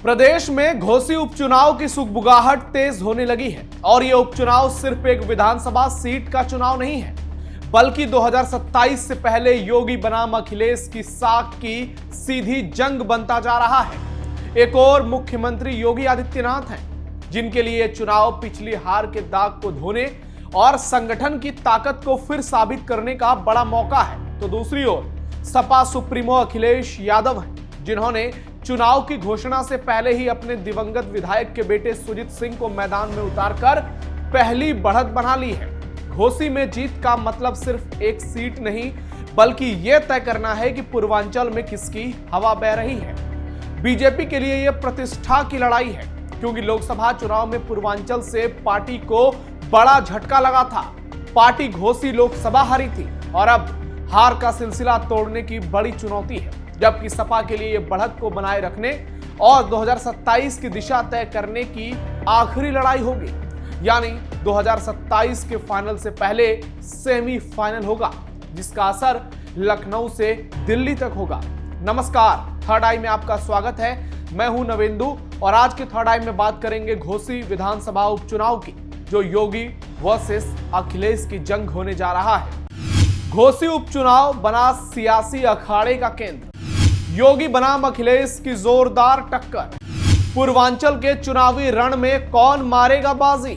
प्रदेश में घोसी उपचुनाव की सुगबुगाहट तेज होने लगी है और यह उपचुनाव सिर्फ एक विधानसभा सीट का चुनाव नहीं है, बल्कि 2027 से पहले योगी बनाम अखिलेश की साख की सीधी जंग बनता जा रहा है। एक और मुख्यमंत्री योगी आदित्यनाथ हैं, जिनके लिए चुनाव पिछली हार के दाग को धोने और संगठन की ताकत को फिर साबित करने का बड़ा मौका है। तो दूसरी ओर सपा सुप्रीमो अखिलेश यादव हैं, जिन्होंने चुनाव की घोषणा से पहले ही अपने दिवंगत विधायक के बेटे सुजीत सिंह को मैदान में उतारकर पहली बढ़त बना ली है। घोसी में जीत का मतलब सिर्फ एक सीट नहीं, बल्कि यह तय करना है कि पूर्वांचल में किसकी हवा बह रही है। बीजेपी के लिए यह प्रतिष्ठा की लड़ाई है, क्योंकि लोकसभा चुनाव में पूर्वांचल से पार्टी को बड़ा झटका लगा था। पार्टी घोसी लोकसभा हारी थी और अब हार का सिलसिला तोड़ने की बड़ी चुनौती है, जबकि सपा के लिए यह बढ़त को बनाए रखने और 2027 की दिशा तय करने की आखिरी लड़ाई होगी। यानी 2027 के फाइनल से पहले सेमीफाइनल होगा, जिसका असर लखनऊ से दिल्ली तक होगा। नमस्कार, थर्ड आई में आपका स्वागत है। मैं हूं नवेंदु और आज के थर्ड आई में बात करेंगे घोसी विधानसभा उपचुनाव की, जो योगी वर्सेस अखिलेश की जंग होने जा रहा है। घोसी उपचुनाव बना सियासी अखाड़े का केंद्र। योगी बनाम अखिलेश की जोरदार टक्कर। पूर्वांचल के चुनावी रण में कौन मारेगा बाजी।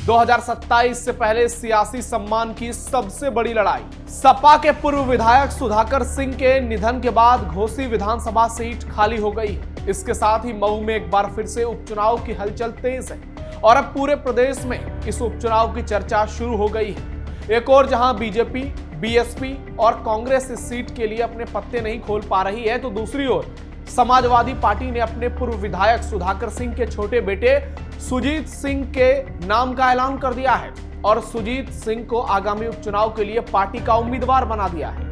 2027 से पहले सियासी सम्मान की सबसे बड़ी लड़ाई। सपा के पूर्व विधायक सुधाकर सिंह के निधन के बाद घोसी विधानसभा सीट खाली हो गई है। इसके साथ ही मऊ में एक बार फिर से उपचुनाव की हलचल तेज है और अब पूरे प्रदेश में इस उपचुनाव की चर्चा शुरू हो गई है। एक और जहां बीजेपी, बीएसपी और कांग्रेस इस सीट के लिए अपने पत्ते नहीं खोल पा रही है, तो दूसरी ओर समाजवादी पार्टी ने अपने पूर्व विधायक सुधाकर सिंह के छोटे बेटे सुजीत सिंह के नाम का ऐलान कर दिया है और सुजीत सिंह को आगामी उपचुनाव के लिए पार्टी का उम्मीदवार बना दिया है।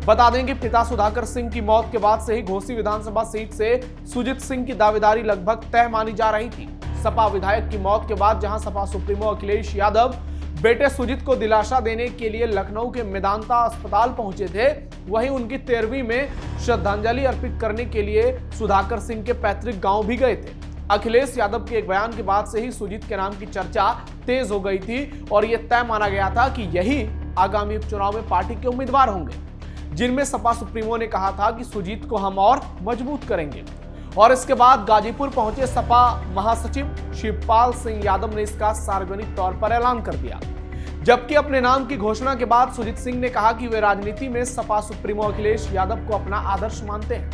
बता दें कि पिता सुधाकर सिंह की मौत के बाद से ही घोसी विधानसभा सीट से सुजीत सिंह की दावेदारी लगभग तय मानी जा रही थी। सपा विधायक की मौत के बाद जहां सपा सुप्रीमो अखिलेश यादव बेटे सुजीत को दिलासा देने के लिए लखनऊ के मेदांता अस्पताल पहुंचे थे, वहीं उनकी 13वीं में श्रद्धांजलि अर्पित करने के लिए सुधाकर सिंह के पैतृक गांव भी गए थे। अखिलेश यादव के एक बयान के बाद से ही सुजीत के नाम की चर्चा तेज हो गई थी और यह तय माना गया था कि यही आगामी उपचुनाव में पार्टी के उम्मीदवार होंगे, जिनमें सपा सुप्रीमो ने कहा था कि सुजीत को हम और मजबूत करेंगे। और इसके बाद गाजीपुर पहुंचे सपा महासचिव शिवपाल सिंह यादव ने इसका सार्वजनिक तौर पर ऐलान कर दिया, जबकि अपने नाम की घोषणा के बाद सुजीत सिंह ने कहा कि वे राजनीति में सपा सुप्रीमो अखिलेश यादव को अपना आदर्श मानते हैं,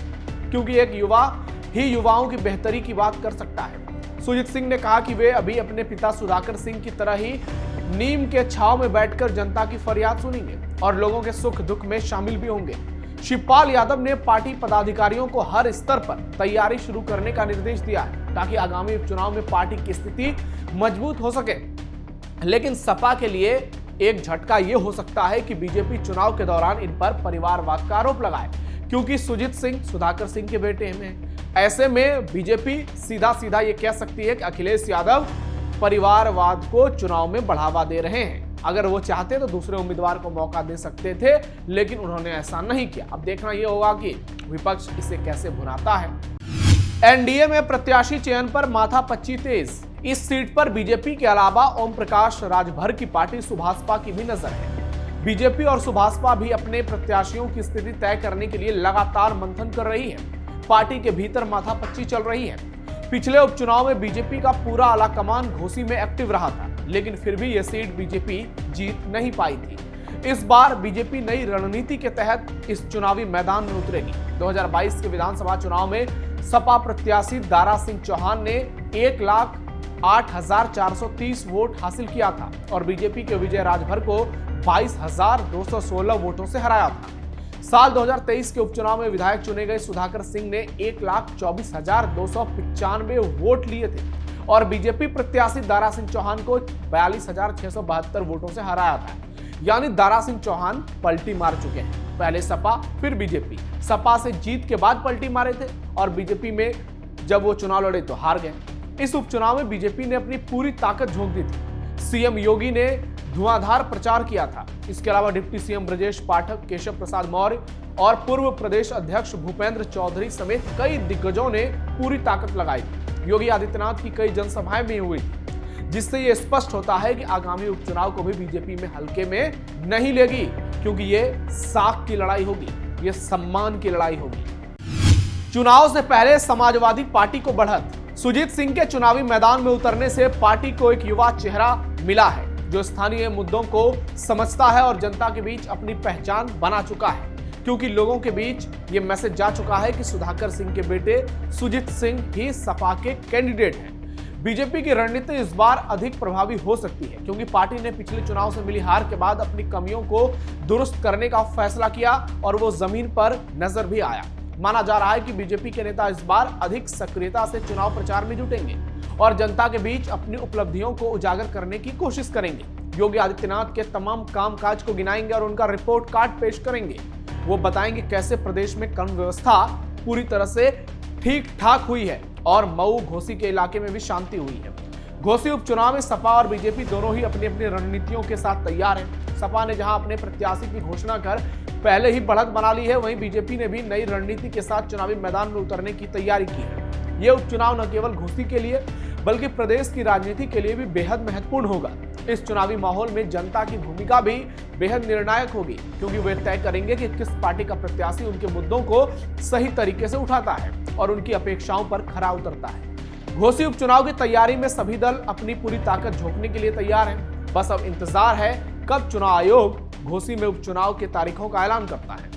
क्योंकि एक युवा ही युवाओं की बेहतरी की बात कर सकता है। सुजीत सिंह ने कहा कि वे अभी अपने पिता सुधाकर सिंह की तरह ही नीम के छांव में बैठकर जनता की फरियाद सुनेंगे और लोगों के सुख दुख में शामिल भी होंगे। शिवपाल यादव ने पार्टी पदाधिकारियों को हर स्तर पर तैयारी शुरू करने का निर्देश दिया है, ताकि आगामी उपचुनाव में पार्टी की स्थिति मजबूत हो सके। लेकिन सपा के लिए एक झटका यह हो सकता है कि बीजेपी चुनाव के दौरान इन पर परिवारवाद का आरोप लगाए, क्योंकि सुजीत सिंह सुधाकर सिंह के बेटे हैं। ऐसे में बीजेपी सीधा सीधा ये कह सकती है कि अखिलेश यादव परिवारवाद को चुनाव में बढ़ावा दे रहे हैं। अगर वो चाहते तो दूसरे उम्मीदवार को मौका दे सकते थे, लेकिन उन्होंने ऐसा नहीं किया। अब देखना यह होगा कि विपक्ष इसे कैसे भुनाता है। एनडीए में प्रत्याशी चयन पर माथापच्ची तेज। इस सीट पर बीजेपी के अलावा ओम प्रकाश राजभर की पार्टी सुभाषपा की भी नजर है। बीजेपी और सुभाषपा भी अपने प्रत्याशियों की स्थिति तय करने के लिए लगातार मंथन कर रही है। पार्टी के भीतर माथापच्ची चल रही है। पिछले उपचुनाव में बीजेपी का पूरा आला कमान घोसी में एक्टिव रहा था, लेकिन फिर भी यह सीट बीजेपी जीत नहीं पाई थी। इस बार बीजेपी नई रणनीति के तहत इस चुनावी मैदान में उतरेगी। 2022 के विधानसभा चुनाव में सपा प्रत्याशी दारा सिंह चौहान ने 1,08,430 वोट हासिल किया था और बीजेपी के विजय राजभर को 22,216 वोटों से हराया था। साल 2023 के उपचुनाव में विधायक चुने गए सुधाकर सिंह ने 1,24,295 वोट लिए थे और बीजेपी प्रत्याशी दारा सिंह चौहान को 42,672 वोटों से हराया था। यानी दारा सिंह चौहान पलटी मार चुके हैं। पहले सपा, फिर बीजेपी। सपा से जीत के बाद पलटी मारे थे और बीजेपी में जब वो चुनाव लड़े तो हार गए। इस उपचुनाव में बीजेपी ने अपनी पूरी ताकत झोंक दी थी। सीएम योगी ने धुआंधार प्रचार किया था। इसके अलावा डिप्टी सीएम ब्रजेश पाठक, केशव प्रसाद मौर्य और पूर्व प्रदेश अध्यक्ष भूपेंद्र चौधरी समेत कई दिग्गजों ने पूरी ताकत लगाई। योगी आदित्यनाथ की कई जनसभाएं भी हुई, जिससे यह स्पष्ट होता है कि आगामी उपचुनाव को भी बीजेपी में हल्के में नहीं लेगी, क्योंकि ये साख की लड़ाई होगी, ये सम्मान की लड़ाई होगी। चुनाव से पहले समाजवादी पार्टी को बढ़त। सुजीत सिंह के चुनावी मैदान में उतरने से पार्टी को एक युवा चेहरा मिला है, जो स्थानीय मुद्दों को समझता है और जनता के बीच अपनी पहचान बना चुका है, क्योंकि लोगों के बीच ये मैसेज जा चुका है कि सुधाकर सिंह के बेटे सुजीत सिंह ही सपा के कैंडिडेट हैं। बीजेपी की रणनीति इस बार अधिक प्रभावी हो सकती है, क्योंकि पार्टी ने पिछले चुनाव से मिली हार के बाद अपनी कमियों को दुरुस्त करने का फैसला किया और वो जमीन पर नजर भी आया। माना जा रहा है कि बीजेपी के नेता इस बार अधिक सक्रियता से चुनाव प्रचार में जुटेंगे और जनता के बीच अपनी उपलब्धियों को उजागर करने की कोशिश करेंगे। योगी आदित्यनाथ के तमाम कामकाज को गिनाएंगे और उनका रिपोर्ट कार्ड पेश करेंगे। वो बताएंगे कैसे प्रदेश में कानून व्यवस्था पूरी तरह से ठीक ठाक हुई है और मऊ घोसी के इलाके में भी शांति हुई है। घोसी उपचुनाव में सपा और बीजेपी दोनों ही अपनी अपनी रणनीतियों के साथ तैयार हैं। सपा ने जहां अपने प्रत्याशी की घोषणा कर पहले ही बढ़त बना ली है, वहीं बीजेपी ने भी नई रणनीति के साथ चुनावी मैदान में उतरने की तैयारी की है। ये उपचुनाव न केवल घोसी के लिए बल्कि प्रदेश की राजनीति के लिए भी बेहद महत्वपूर्ण होगा। इस चुनावी माहौल में जनता की भूमिका भी बेहद निर्णायक होगी, क्योंकि वे तय करेंगे कि किस पार्टी का प्रत्याशी उनके मुद्दों को सही तरीके से उठाता है और उनकी अपेक्षाओं पर खरा उतरता है। घोसी उपचुनाव की तैयारी में सभी दल अपनी पूरी ताकत झोंकने के लिए तैयार हैं। बस अब इंतजार है कब चुनाव आयोग घोसी में उपचुनाव के तारीखों का ऐलान करता है।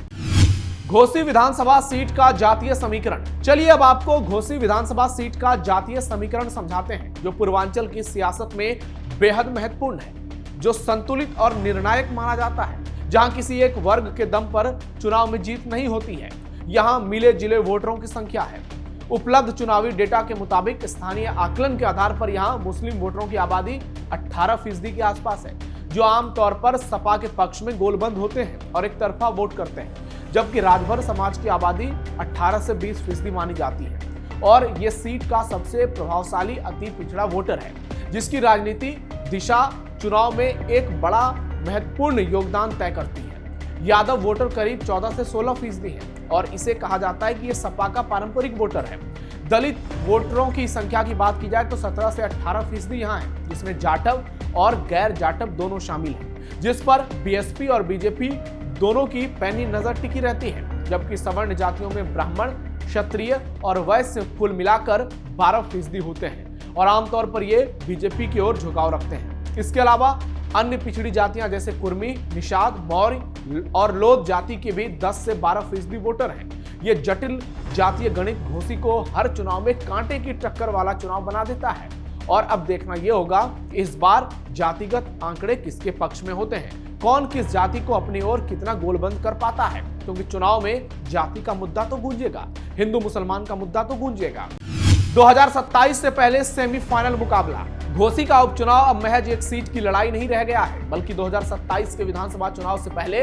घोसी विधानसभा सीट का जातीय समीकरण। चलिए अब आपको घोसी विधानसभा सीट का जातीय समीकरण समझाते हैं, जो पूर्वांचल की सियासत में बेहद महत्वपूर्ण है, जो संतुलित और निर्णायक माना जाता है, जहां किसी एक वर्ग के दम पर चुनाव में जीत नहीं होती है। यहां मिले जिले वोटरों की संख्या है। उपलब्ध चुनावी डेटा के मुताबिक स्थानीय आकलन के आधार पर यहां मुस्लिम वोटरों की आबादी 18% के आसपास है, जो आमतौर पर सपा के पक्ष में गोलबंद होते हैं और एक तरफा वोट करते हैं, जबकि राजभर समाज की आबादी 18 से 20% मानी जाती है और ये सीट का सबसे प्रभावशाली अति पिछड़ा वोटर है, जिसकी राजनीति दिशा चुनाव में एक बड़ा महत्वपूर्ण योगदान तय करती है। यादव वोटर करीब 14 से 16% है और इसे कहा जाता है कि ये सपा का पारंपरिक वोटर है। दलित वोटरों की संख्या की बात की जाए तो 17 से 18% यहाँ है, जिसमें जाटव और गैर जाटव दोनों शामिल हैं, जिस पर बीएसपी और बीजेपी दोनों की पैनी नजर टिकी रहती है, जबकि सवर्ण जातियों में ब्राह्मण, क्षत्रिय और वैश्य कुल मिलाकर 12% होते हैं और आमतौर पर ये बीजेपी की ओर झुकाव रखते हैं। इसके अलावा अन्य पिछड़ी जातियां जैसे कुर्मी, निषाद, मौर्य और लोध जाति के भी 10 से 12% वोटर हैं। ये जटिल जातीय गणित घोसी को हर चुनाव में कांटे की टक्कर वाला चुनाव बना देता है और अब देखना यह होगा कि इस बार जातिगत आंकड़े किसके पक्ष में होते हैं, कौन किस जाति को अपनी ओर कितना गोलबंद कर पाता है, क्योंकि चुनाव में जाति का मुद्दा तो गूंजेगा, हिंदू मुसलमान का मुद्दा तो गूंजेगा। 2027 से पहले सेमीफाइनल मुकाबला। घोसी का उपचुनाव अब महज एक सीट की लड़ाई नहीं रह गया है, बल्कि 2027 के विधानसभा चुनाव से पहले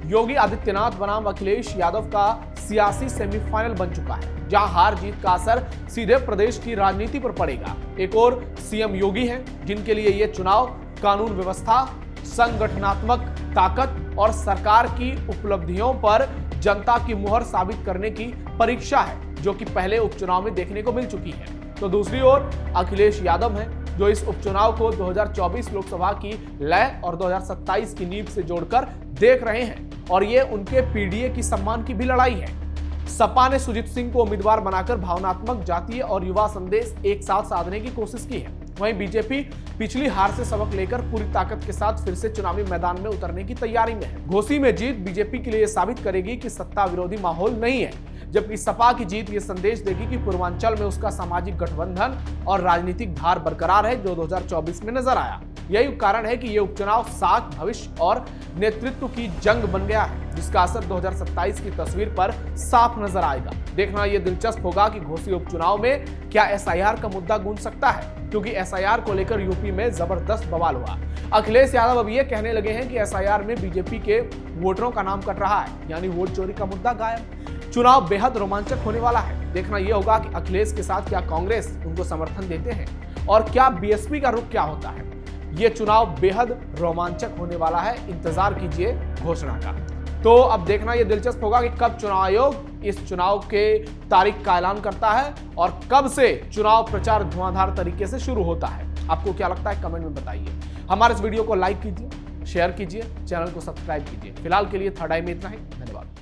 योगी आदित्यनाथ बनाम अखिलेश यादव का सियासी सेमीफाइनल बन चुका है, जहां हार जीत का असर सीधे प्रदेश की राजनीति पर पड़ेगा। एक और सीएम योगी हैं, जिनके लिए यह चुनाव कानून व्यवस्था, संगठनात्मक ताकत और सरकार की उपलब्धियों पर जनता की मुहर साबित करने की परीक्षा है, जो कि पहले उपचुनाव में देखने को मिल चुकी है। तो दूसरी ओर अखिलेश यादव हैं, जो इस उपचुनाव को 2024 लोकसभा की लय और 2027 की नींव से जोड़कर देख रहे हैं और ये उनके पीडीए की सम्मान की भी लड़ाई है। सपा ने सुजीत सिंह को उम्मीदवार बनाकर भावनात्मक, जातीय और युवा संदेश एक साथ साधने की कोशिश की है। वहीं बीजेपी पिछली हार से सबक लेकर पूरी ताकत के साथ फिर से चुनावी मैदान में उतरने की तैयारी में है। घोसी में जीत बीजेपी के लिए साबित करेगी कि सत्ता विरोधी माहौल नहीं है, जबकि सपा की जीत ये संदेश देगी कि पूर्वांचल में उसका सामाजिक गठबंधन और राजनीतिक धार बरकरार है, जो 2024 में नजर आया। यही कारण है कि ये उपचुनाव साख, भविष्य और नेतृत्व की जंग बन गया है, जिसका असर 2027 की तस्वीर पर साफ नजर आएगा। देखना यह दिलचस्प होगा कि घोसी उपचुनाव में क्या एसआईआर का मुद्दा गूंज सकता है, क्योंकि एसआईआर को लेकर यूपी में जबरदस्त बवाल हुआ। अखिलेश यादव अब ये कहने लगे हैं कि एसआईआर में बीजेपी के वोटरों का नाम कट रहा है, यानी वोट चोरी का मुद्दा गायब। चुनाव बेहद रोमांचक होने वाला है। देखना यह होगा कि अखिलेश के साथ क्या कांग्रेस उनको समर्थन देते हैं और क्या बीएसपी का रुख क्या होता है। ये चुनाव बेहद रोमांचक होने वाला है। इंतजार कीजिए घोषणा का। तो अब देखना यह दिलचस्प होगा कि कब चुनाव आयोग इस चुनाव के तारीख का ऐलान करता है और कब से चुनाव प्रचार धुआंधार तरीके से शुरू होता है। आपको क्या लगता है कमेंट में बताइए। हमारे इस वीडियो को लाइक कीजिए, शेयर कीजिए, चैनल को सब्सक्राइब कीजिए। फिलहाल के लिए थर्ड आई में इतना ही। धन्यवाद।